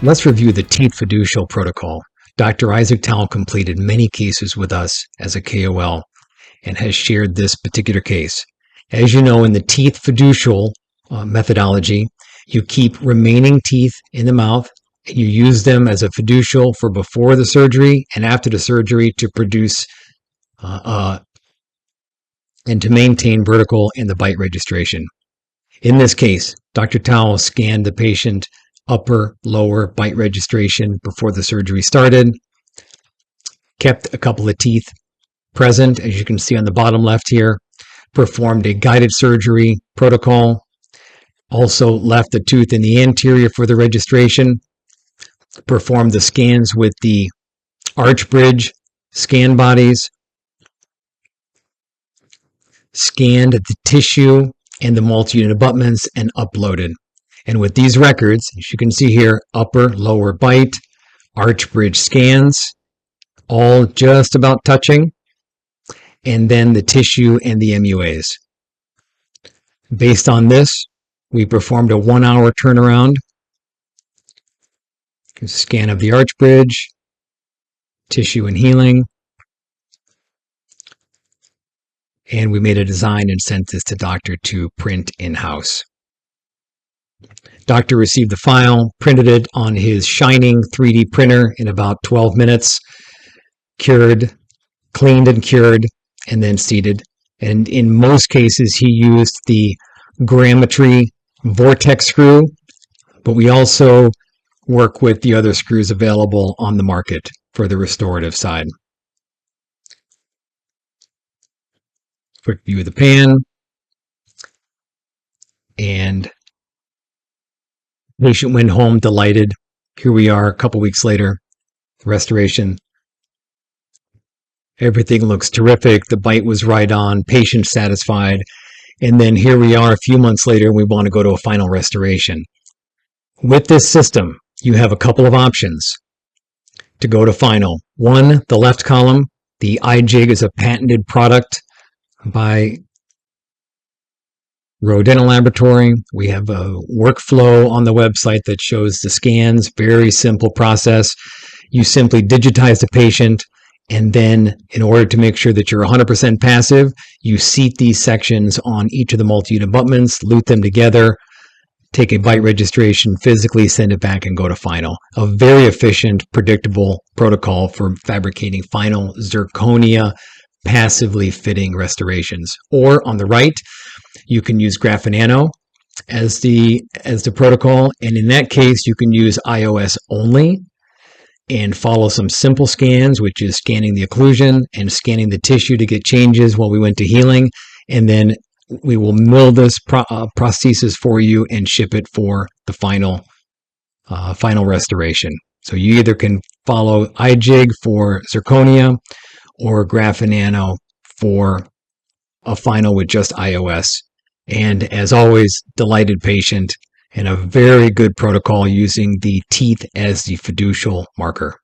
Let's review the teeth fiducial protocol. Dr. Isaac Towle completed many cases with us as a KOL and has shared this particular case. As you know, in the teeth fiducial methodology, you keep remaining teeth in the mouth and you use them as a fiducial for before the surgery and after the surgery to produce and to maintain vertical and the bite registration. In this case, Dr. Towle scanned the patient upper, lower bite registration before the surgery started, kept a couple of teeth present, as you can see on the bottom left here, performed a guided surgery protocol, also left the tooth in the anterior for the registration, performed the scans with the ArchBridge scan bodies, scanned the tissue and the multi-unit abutments, and uploaded. And with these records, as you can see here, upper, lower bite, ArchBridge scans, all just about touching, and then the tissue and the MUAs. Based on this, we performed a 1-hour turnaround. Scan of the ArchBridge, tissue and healing, and we made a design and sent this to Doctor to print in-house. Doctor received the file, printed it on his shining 3D printer in about 12 minutes, cured, cleaned and cured, and then seated. And in most cases, he used the Grammetry vortex screw, but we also work with the other screws available on the market for the restorative side. Quick view of the pan, and patient went home delighted. Here we are a couple weeks later, restoration. Everything looks terrific. The bite was right on, patient satisfied. And then here we are a few months later, we want to go to a final restoration. With this system, you have a couple of options to go to final. One, the left column, the iJig is a patented product by ROE Dental Laboratory. We have a workflow on the website that shows the scans, very simple process. You simply digitize the patient, and then in order to make sure that you're 100% passive, you seat these sections on each of the multi-unit abutments, lute them together, take a bite registration, physically send it back, and go to final. A very efficient, predictable protocol for fabricating final zirconia passively fitting restorations. Or on the right, you can use Graph Nano as the protocol, and in that case, you can use iOS only and follow some simple scans, which is scanning the occlusion and scanning the tissue to get changes while we went to healing, and then we will mill this prosthesis for you and ship it for the final restoration. So you either can follow iJig for zirconia or Graph Nano for a final with just iOS. And as always, delighted patient and a very good protocol using the teeth as the fiducial marker.